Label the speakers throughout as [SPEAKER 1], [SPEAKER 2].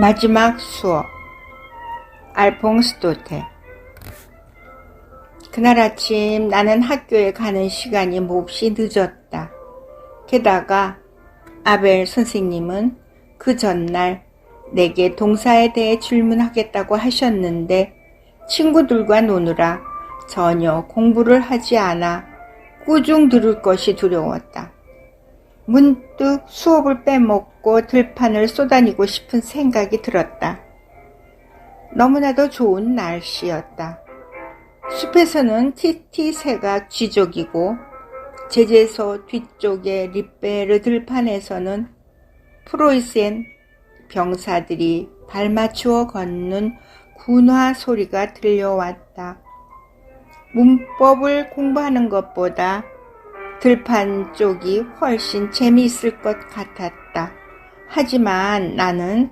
[SPEAKER 1] 마지막 수업. 알퐁스 도테. 그날 아침 나는 학교에 가는 시간이 몹시 늦었다. 게다가 아벨 선생님은 그 전날 내게 동사에 대해 질문하겠다고 하셨는데 친구들과 노느라 전혀 공부를 하지 않아 꾸중 들을 것이 두려웠다. 문득 수업을 빼먹고 들판을 쏘다니고 싶은 생각이 들었다. 너무나도 좋은 날씨였다. 숲에서는 티티새가 쥐족이고 제재소 뒤쪽의 리베르 들판에서는 프로이센 병사들이 발맞추어 걷는 군화 소리가 들려왔다. 문법을 공부하는 것보다 들판 쪽이 훨씬 재미있을 것 같았다. 하지만 나는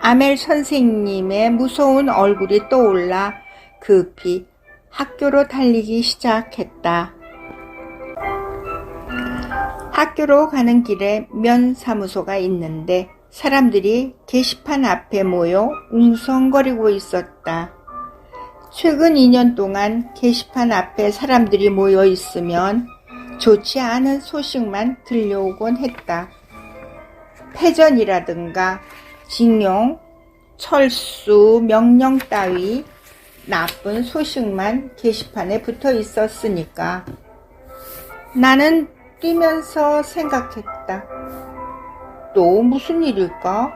[SPEAKER 1] 아멜 선생님의 무서운 얼굴이 떠올라 급히 학교로 달리기 시작했다. 학교로 가는 길에 면사무소가 있는데 사람들이 게시판 앞에 모여 웅성거리고 있었다. 최근 2년 동안 게시판 앞에 사람들이 모여 있으면 좋지 않은 소식만 들려오곤 했다. 패전이라든가 징용, 철수, 명령 따위 나쁜 소식만 게시판에 붙어 있었으니까 나는 뛰면서 생각했다. 또 무슨 일일까?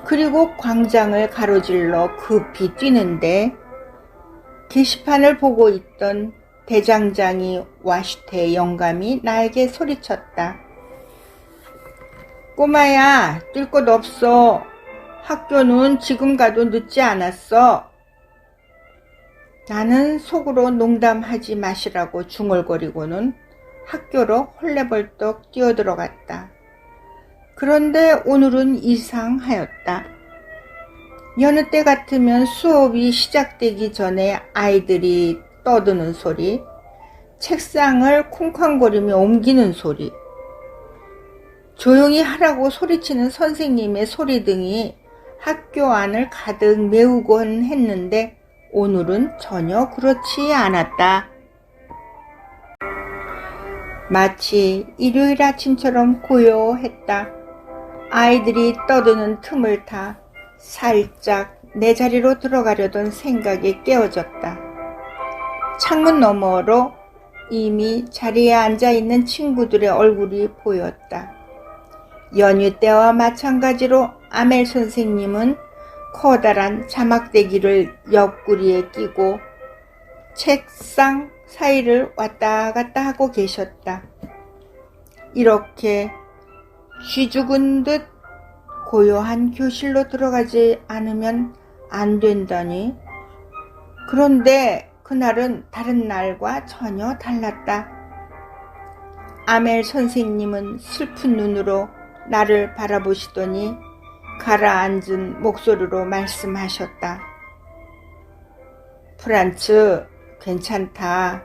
[SPEAKER 1] 그리고 광장을 가로질러 급히 뛰는데 게시판을 보고 있던 대장장이 와슈테 영감이 나에게 소리쳤다. 꼬마야, 뛸 곳 없어. 학교는 지금 가도 늦지 않았어. 나는 속으로 농담하지 마시라고 중얼거리고는 학교로 헐레벌떡 뛰어들어갔다. 그런데 오늘은 이상하였다. 여느 때 같으면 수업이 시작되기 전에 아이들이 떠드는 소리, 책상을 쿵쾅거리며 옮기는 소리, 조용히 하라고 소리치는 선생님의 소리 등이 학교 안을 가득 메우곤 했는데 오늘은 전혀 그렇지 않았다. 마치 일요일 아침처럼 고요했다. 아이들이 떠드는 틈을 타 살짝 내 자리로 들어가려던 생각에 깨어졌다. 창문 너머로 이미 자리에 앉아있는 친구들의 얼굴이 보였다. 연휴 때와 마찬가지로 아멜 선생님은 커다란 자막대기를 옆구리에 끼고 책상 사이를 왔다 갔다 하고 계셨다. 이렇게 쥐 죽은 듯 고요한 교실로 들어가지 않으면 안 된다니. 그런데 그날은 다른 날과 전혀 달랐다. 아멜 선생님은 슬픈 눈으로 나를 바라보시더니 가라앉은 목소리로 말씀하셨다. 프란츠, 괜찮다.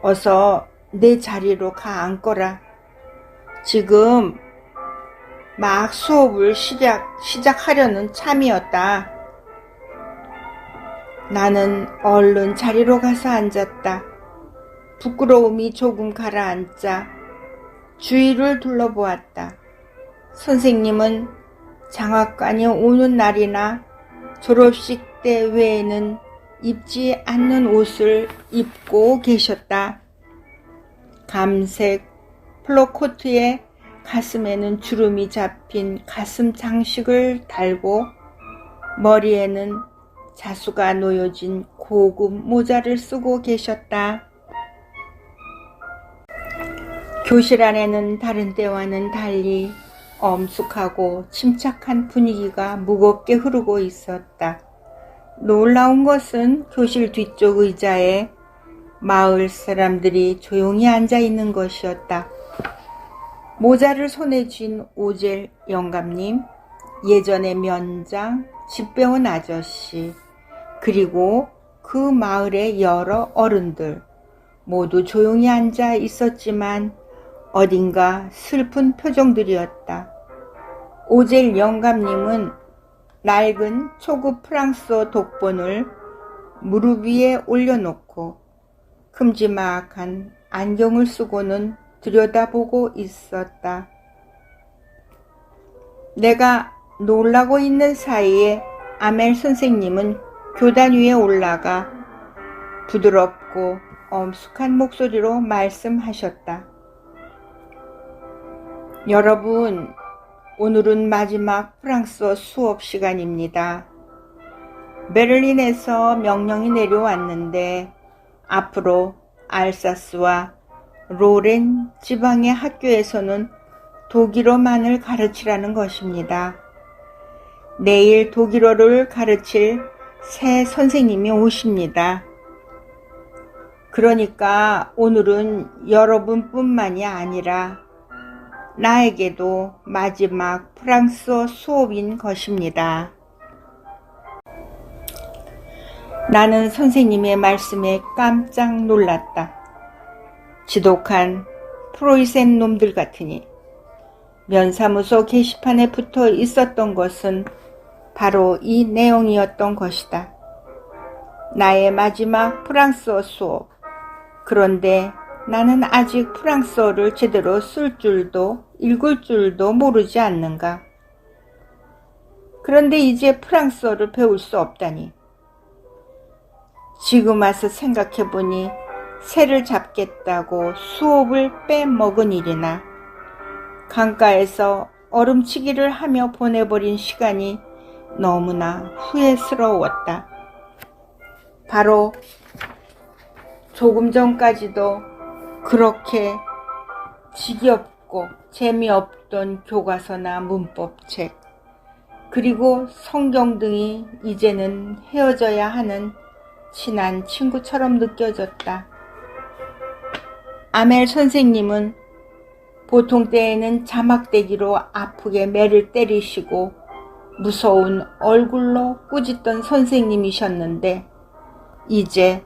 [SPEAKER 1] 어서 내 자리로 가 앉거라. 지금 막 수업을 시작하려는 참이었다. 나는 얼른 자리로 가서 앉았다. 부끄러움이 조금 가라앉자 주위를 둘러보았다. 선생님은 장학관이 오는 날이나 졸업식 때 외에는 입지 않는 옷을 입고 계셨다. 감색 플로코트에 가슴에는 주름이 잡힌 가슴 장식을 달고 머리에는 자수가 놓여진 고급 모자를 쓰고 계셨다. 교실 안에는 다른 때와는 달리 엄숙하고 침착한 분위기가 무겁게 흐르고 있었다. 놀라운 것은 교실 뒤쪽 의자에 마을 사람들이 조용히 앉아 있는 것이었다. 모자를 손에 쥔 오젤 영감님, 예전의 면장, 집 배운 아저씨, 그리고 그 마을의 여러 어른들 모두 조용히 앉아 있었지만 어딘가 슬픈 표정들이었다. 오젤 영감님은 낡은 초급 프랑스어 독본을 무릎 위에 올려놓고 큼지막한 안경을 쓰고는 들여다보고 있었다. 내가 놀라고 있는 사이에 아멜 선생님은 교단 위에 올라가 부드럽고 엄숙한 목소리로 말씀하셨다. 여러분, 오늘은 마지막 프랑스어 수업 시간입니다. 베를린에서 명령이 내려왔는데 앞으로 알사스와 로렌 지방의 학교에서는 독일어만을 가르치라는 것입니다. 내일 독일어를 가르칠 새 선생님이 오십니다. 그러니까 오늘은 여러분뿐만이 아니라 나에게도 마지막 프랑스어 수업인 것입니다. 나는 선생님의 말씀에 깜짝 놀랐다. 지독한 프로이센 놈들 같으니. 면사무소 게시판에 붙어 있었던 것은 바로 이 내용이었던 것이다. 나의 마지막 프랑스어 수업. 그런데 나는 아직 프랑스어를 제대로 쓸 줄도 읽을 줄도 모르지 않는가. 그런데 이제 프랑스어를 배울 수 없다니. 지금 와서 생각해보니 새를 잡겠다고 수업을 빼먹은 일이나 강가에서 얼음치기를 하며 보내버린 시간이 너무나 후회스러웠다. 바로 조금 전까지도 그렇게 지겹고 재미없던 교과서나 문법책, 그리고 성경 등이 이제는 헤어져야 하는 친한 친구처럼 느껴졌다. 아멜 선생님은 보통 때에는 자막대기로 아프게 매를 때리시고 무서운 얼굴로 꾸짖던 선생님이셨는데 이제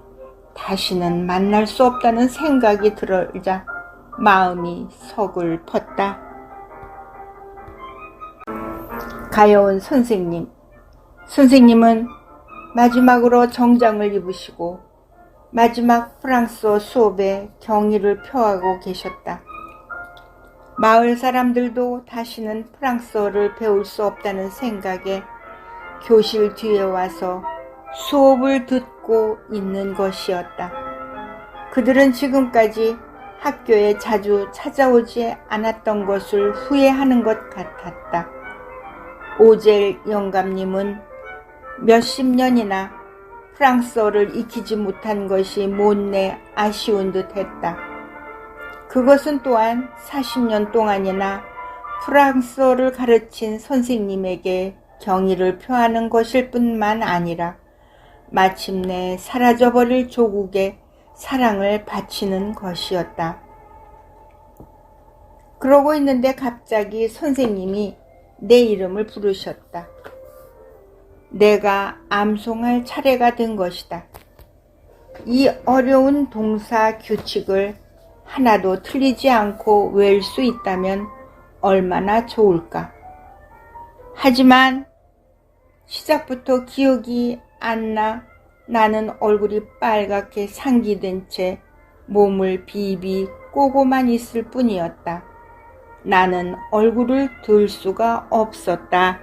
[SPEAKER 1] 다시는 만날 수 없다는 생각이 들자 마음이 서글펐다. 가여운 선생님. 선생님은 마지막으로 정장을 입으시고 마지막 프랑스어 수업에 경의를 표하고 계셨다. 마을 사람들도 다시는 프랑스어를 배울 수 없다는 생각에 교실 뒤에 와서 수업을 듣고 있는 것이었다. 그들은 지금까지 학교에 자주 찾아오지 않았던 것을 후회하는 것 같았다. 오젤 영감님은 몇십 년이나 프랑스어를 익히지 못한 것이 못내 아쉬운 듯 했다. 그것은 또한 40년 동안이나 프랑스어를 가르친 선생님에게 경의를 표하는 것일 뿐만 아니라 마침내 사라져버릴 조국에 사랑을 바치는 것이었다. 그러고 있는데 갑자기 선생님이 내 이름을 부르셨다. 내가 암송할 차례가 된 것이다. 이 어려운 동사 규칙을 하나도 틀리지 않고 외울 수 있다면 얼마나 좋을까. 하지만 시작부터 기억이 안 나. 나는 얼굴이 빨갛게 상기된 채 몸을 비비 꼬고만 있을 뿐이었다. 나는 얼굴을 들 수가 없었다.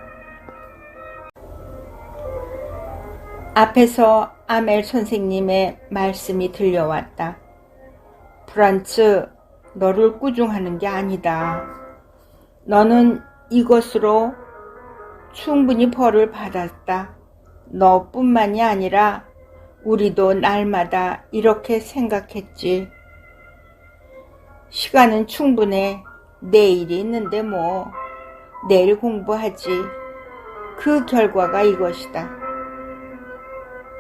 [SPEAKER 1] 앞에서 아멜 선생님의 말씀이 들려왔다. 프란츠, 너를 꾸중하는 게 아니다. 너는 이것으로 충분히 벌을 받았다. 너뿐만이 아니라 우리도 날마다 이렇게 생각했지. 시간은 충분해. 내일이 있는데 뭐. 내일 공부하지. 그 결과가 이것이다.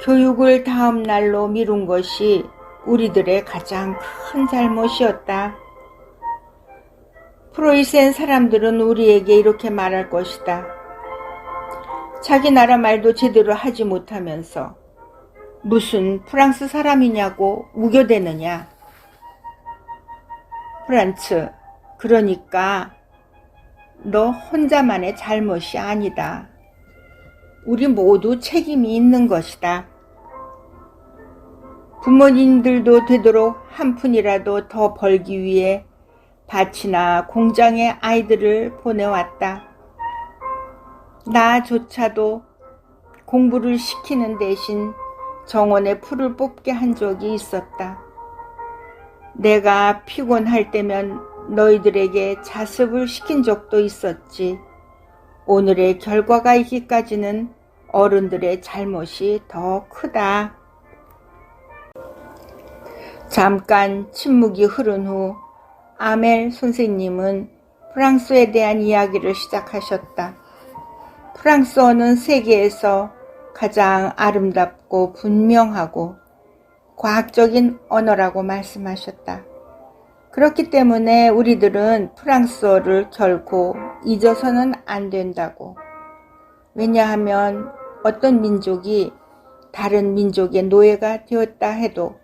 [SPEAKER 1] 교육을 다음 날로 미룬 것이 우리들의 가장 큰 잘못이었다. 프로이센 사람들은 우리에게 이렇게 말할 것이다. 자기 나라 말도 제대로 하지 못하면서 무슨 프랑스 사람이냐고 우겨대느냐. 프란츠, 그러니까 너 혼자만의 잘못이 아니다. 우리 모두 책임이 있는 것이다. 부모님들도 되도록 한 푼이라도 더 벌기 위해 밭이나 공장에 아이들을 보내왔다. 나조차도 공부를 시키는 대신 정원에 풀을 뽑게 한 적이 있었다. 내가 피곤할 때면 너희들에게 자습을 시킨 적도 있었지. 오늘의 결과가 있기까지는 어른들의 잘못이 더 크다. 잠깐 침묵이 흐른 후 아멜 선생님은 프랑스어에 대한 이야기를 시작하셨다. 프랑스어는 세계에서 가장 아름답고 분명하고 과학적인 언어라고 말씀하셨다. 그렇기 때문에 우리들은 프랑스어를 결코 잊어서는 안 된다고. 왜냐하면 어떤 민족이 다른 민족의 노예가 되었다 해도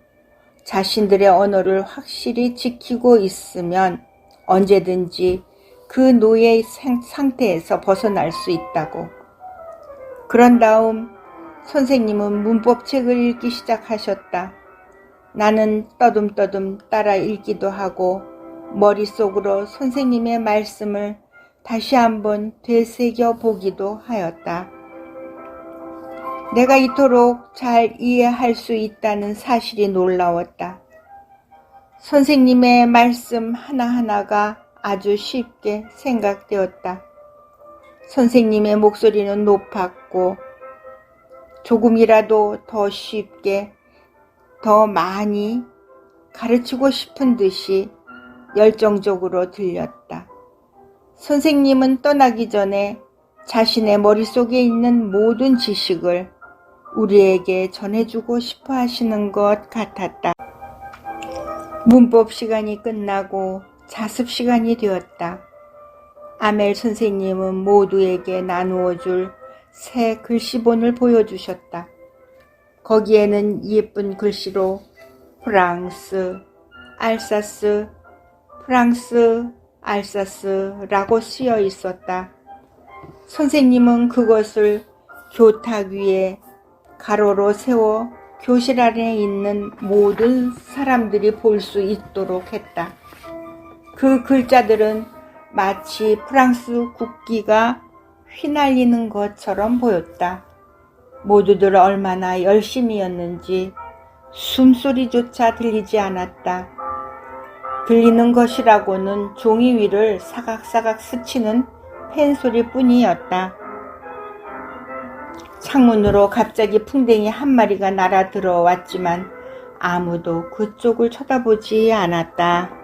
[SPEAKER 1] 자신들의 언어를 확실히 지키고 있으면 언제든지 그 노예의 상태에서 벗어날 수 있다고. 그런 다음 선생님은 문법책을 읽기 시작하셨다. 나는 떠듬떠듬 따라 읽기도 하고 머릿속으로 선생님의 말씀을 다시 한번 되새겨 보기도 하였다. 내가 이토록 잘 이해할 수 있다는 사실이 놀라웠다. 선생님의 말씀 하나하나가 아주 쉽게 생각되었다. 선생님의 목소리는 높았고 조금이라도 더 쉽게, 더 많이 가르치고 싶은 듯이 열정적으로 들렸다. 선생님은 떠나기 전에 자신의 머릿속에 있는 모든 지식을 우리에게 전해주고 싶어 하시는 것 같았다. 문법 시간이 끝나고 자습 시간이 되었다. 아멜 선생님은 모두에게 나누어 줄 새 글씨본을 보여주셨다. 거기에는 예쁜 글씨로 프랑스, 알사스, 프랑스, 알사스라고 쓰여 있었다. 선생님은 그것을 교탁 위에 가로로 세워 교실 안에 있는 모든 사람들이 볼 수 있도록 했다. 그 글자들은 마치 프랑스 국기가 휘날리는 것처럼 보였다. 모두들 얼마나 열심이었는지 숨소리조차 들리지 않았다. 들리는 것이라고는 종이 위를 사각사각 스치는 펜소리 뿐이었다. 창문으로 갑자기 풍뎅이 한 마리가 날아 들어왔지만 아무도 그쪽을 쳐다보지 않았다.